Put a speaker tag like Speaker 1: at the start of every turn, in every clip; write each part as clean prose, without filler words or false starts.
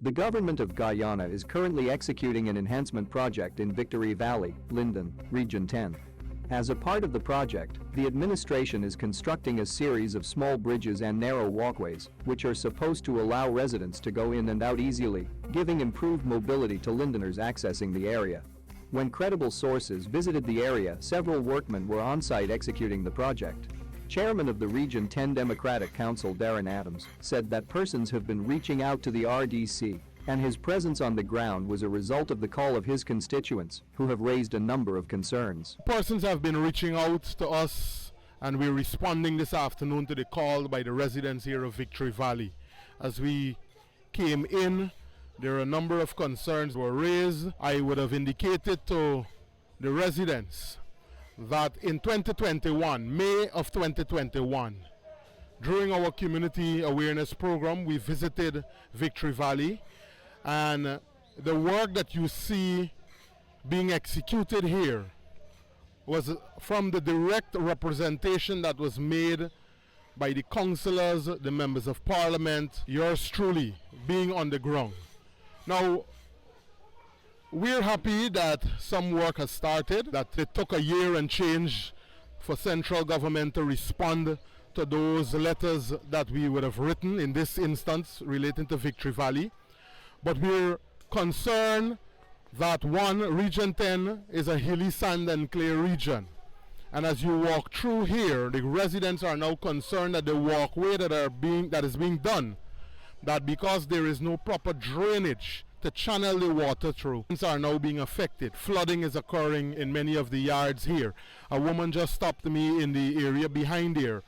Speaker 1: The government of Guyana is currently executing an enhancement project in Victory Valley, Linden, Region 10. As a part of the project, the administration is constructing a series of small bridges and narrow walkways, which are supposed to allow residents to go in and out easily, giving improved mobility to Lindeners accessing the area. When credible sources visited the area, several workmen were on-site executing the project. Chairman of the Region 10 Democratic Council Deron Adams said that persons have been reaching out to the RDC, and his presence on the ground was a result of the call of his constituents, who have raised a number of concerns.
Speaker 2: Persons have been reaching out to us, and we're responding this afternoon to the call by the residents here of Victory Valley. As we came in, there are a number of concerns were raised. I would have indicated to the residents that in 2021, May of 2021, during our community awareness program, we visited Victory Valley, and the work that you see being executed here was from the direct representation that was made by the councillors, the members of parliament, yours truly, being on the ground. Now, we're happy that some work has started, that it took a year and change for central government to respond to those letters that we would have written in this instance relating to Victory Valley. But we're concerned that one, Region 10 is a hilly sand and clay region. And as you walk through here, the residents are now concerned that the walkway that is being done, that because there is no proper drainage to channel the water through, are now being affected. Flooding is occurring in many of the yards here. A woman just stopped me in the area behind here,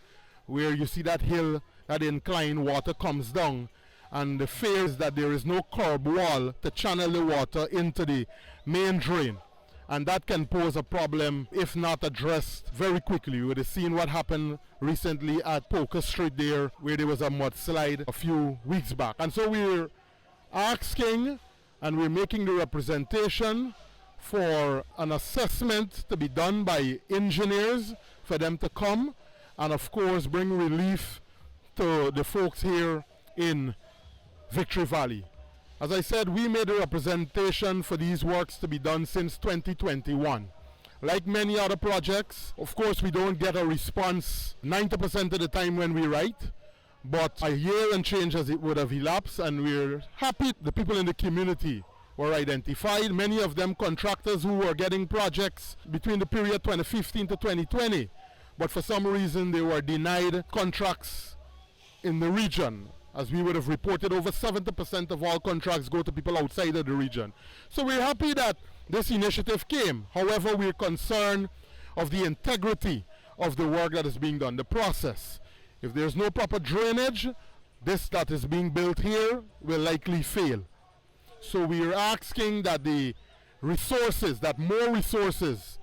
Speaker 2: where you see that hill, that incline, water comes down, and the fear is that there is no curb wall to channel the water into the main drain, and that can pose a problem if not addressed very quickly. You would have seen what happened recently at Poker Street there, where there was a mudslide a few weeks back. And so we're asking, and we're making the representation for an assessment to be done by engineers, for them to come and of course bring relief to the folks here in Victory Valley. As I said, we made a representation for these works to be done since 2021. Like many other projects, of course we don't get a response 90% of the time when we write, but a year and change as it would have elapsed, and we're happy the people in the community were identified. Many of them contractors who were getting projects between the period 2015 to 2020, but for some reason they were denied contracts in the region. As we would have reported, over 70% of all contracts go to people outside of the region. So we're happy that this initiative came. However, we're concerned of the integrity of the work that is being done, the process. If there's no proper drainage, this that is being built here will likely fail. So we are asking that more resources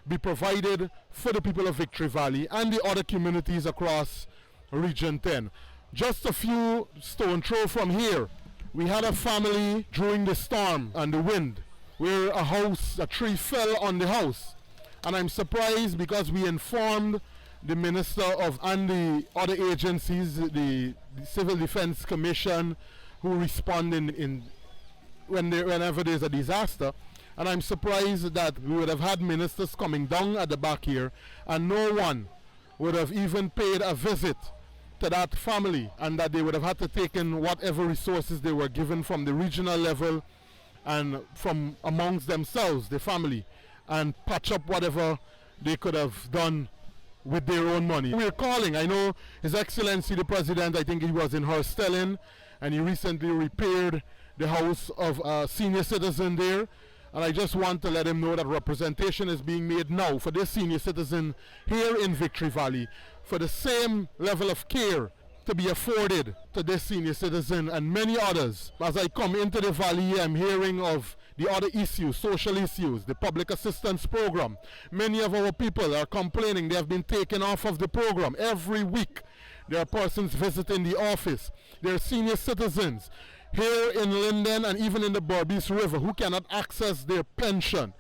Speaker 2: be provided for the people of Victory Valley and the other communities across Region 10. Just a few stone throw from here, we had a family during the storm and the wind where a tree fell on the house. And I'm surprised because we informed the Minister and the other agencies, the Civil Defense Commission, who respond whenever there's a disaster. And I'm surprised that we would have had ministers coming down at the back here and no one would have even paid a visit to that family, and that they would have had to take in whatever resources they were given from the regional level and from amongst themselves, the family, and patch up whatever they could have done with their own money. We're calling, I know His Excellency the President, I think he was in Herstellin, and he recently repaired the house of a senior citizen there. And I just want to let him know that representation is being made now for this senior citizen here in Victory Valley for the same level of care to be afforded to this senior citizen and many others. As I come into the valley, I'm hearing of the other issues, social issues, the public assistance program. Many of our people are complaining they have been taken off of the program. Every week there are persons visiting the office. There are senior citizens here in Linden and even in the Berbice River who cannot access their pension.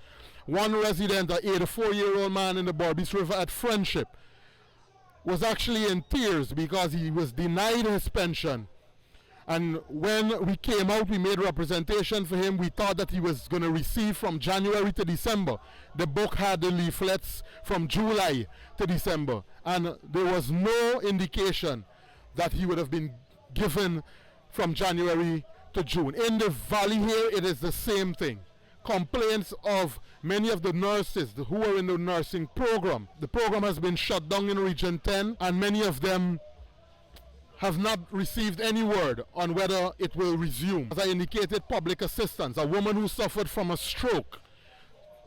Speaker 2: One resident, an 84-year-old man in the Berbice River at Friendship, was actually in tears because he was denied his pension. And when we came out, we made representation for him. We thought that he was going to receive from January to December. The book had the leaflets from July to December. And there was no indication that he would have been given from January to June. In the valley here, it is the same thing. Complaints of many of the nurses who are in the nursing program. The program has been shut down in Region 10, and many of them have not received any word on whether it will resume. As I indicated, public assistance. A woman who suffered from a stroke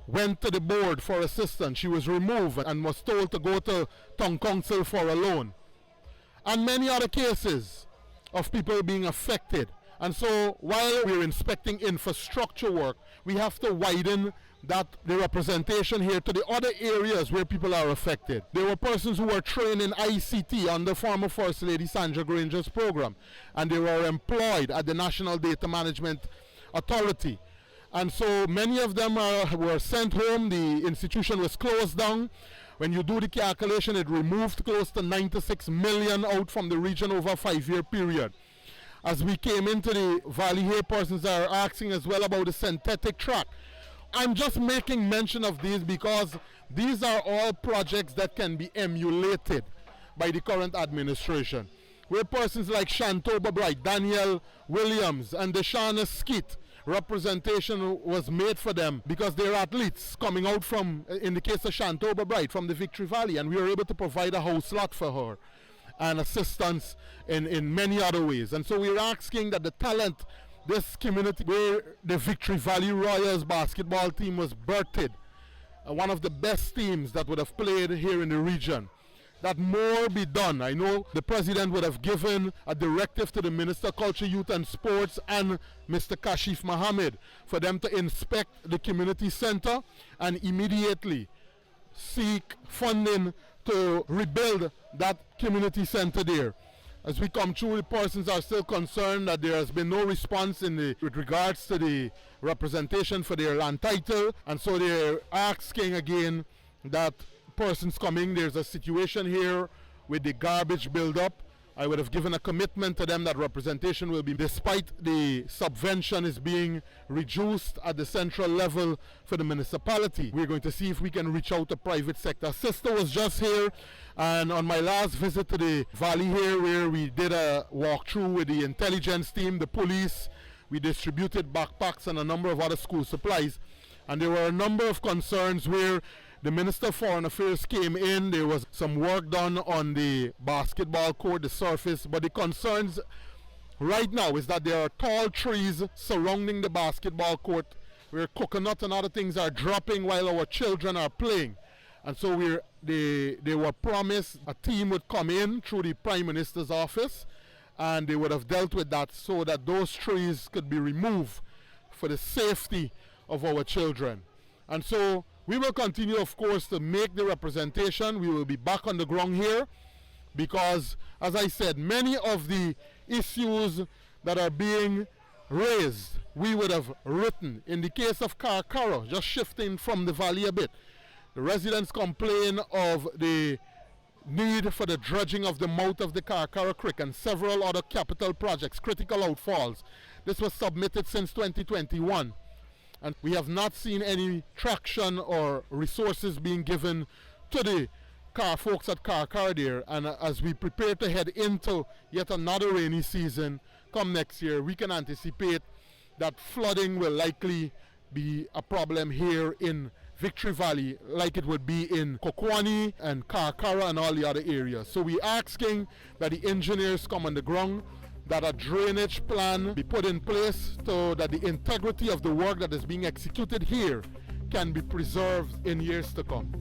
Speaker 2: went to the board for assistance. She was removed and was told to go to town council for a loan. And many other cases of people being affected. And so while we're inspecting infrastructure work, we have to widen the representation here to the other areas where people are affected. There were persons who were trained in ICT under former First Lady Sandra Granger's program, and they were employed at the National Data Management Authority. And so many of them were sent home. The institution was closed down. When you do the calculation, it removed close to 96 million out from the region over a 5-year period. As we came into the valley here, persons are asking as well about the synthetic track. I'm just making mention of these because these are all projects that can be emulated by the current administration, where persons like Shantoba Bright, Daniel Williams, and Deshauna Skeet, representation was made for them because they're athletes coming out from, in the case of Shantoba Bright, from the Victory Valley, and we were able to provide a house lot for her and assistance in many other ways. And so we're asking that the talent, this community where the Victory Valley Royals basketball team was birthed, one of the best teams that would have played here in the region, that more be done. I know the president would have given a directive to the Minister of Culture, Youth and Sports and Mr. Kashif Mohammed for them to inspect the community center and immediately seek funding to rebuild that community center there. As we come through, the persons are still concerned that there has been no response with regards to the representation for their land title, and so they're asking again that persons coming, there's a situation here with the garbage build-up. I would have given a commitment to them that representation will be, despite the subvention is being reduced at the central level for the municipality. We're going to see if we can reach out to private sector. Sister was just here, and on my last visit to the valley here, where we did a walkthrough with the intelligence team, the police, we distributed backpacks and a number of other school supplies, and there were a number of concerns where the Minister of Foreign Affairs came in. There was some work done on the basketball court, the surface, but the concerns right now is that there are tall trees surrounding the basketball court where coconut and other things are dropping while our children are playing. And so they were promised a team would come in through the Prime Minister's office and they would have dealt with that so that those trees could be removed for the safety of our children. And so we will continue, of course, to make the representation. We will be back on the ground here because, as I said, many of the issues that are being raised, we would have written. In the case of Karkara, just shifting from the valley a bit, the residents complain of the need for the dredging of the mouth of the Karkara Creek and several other capital projects, critical outfalls. This was submitted since 2021. And we have not seen any traction or resources being given to the folks at Karkara there. And as we prepare to head into yet another rainy season come next year, we can anticipate that flooding will likely be a problem here in Victory Valley like it would be in Kokwani and Karkara and all the other areas. So we're asking that the engineers come on the ground, that a drainage plan be put in place so that the integrity of the work that is being executed here can be preserved in years to come.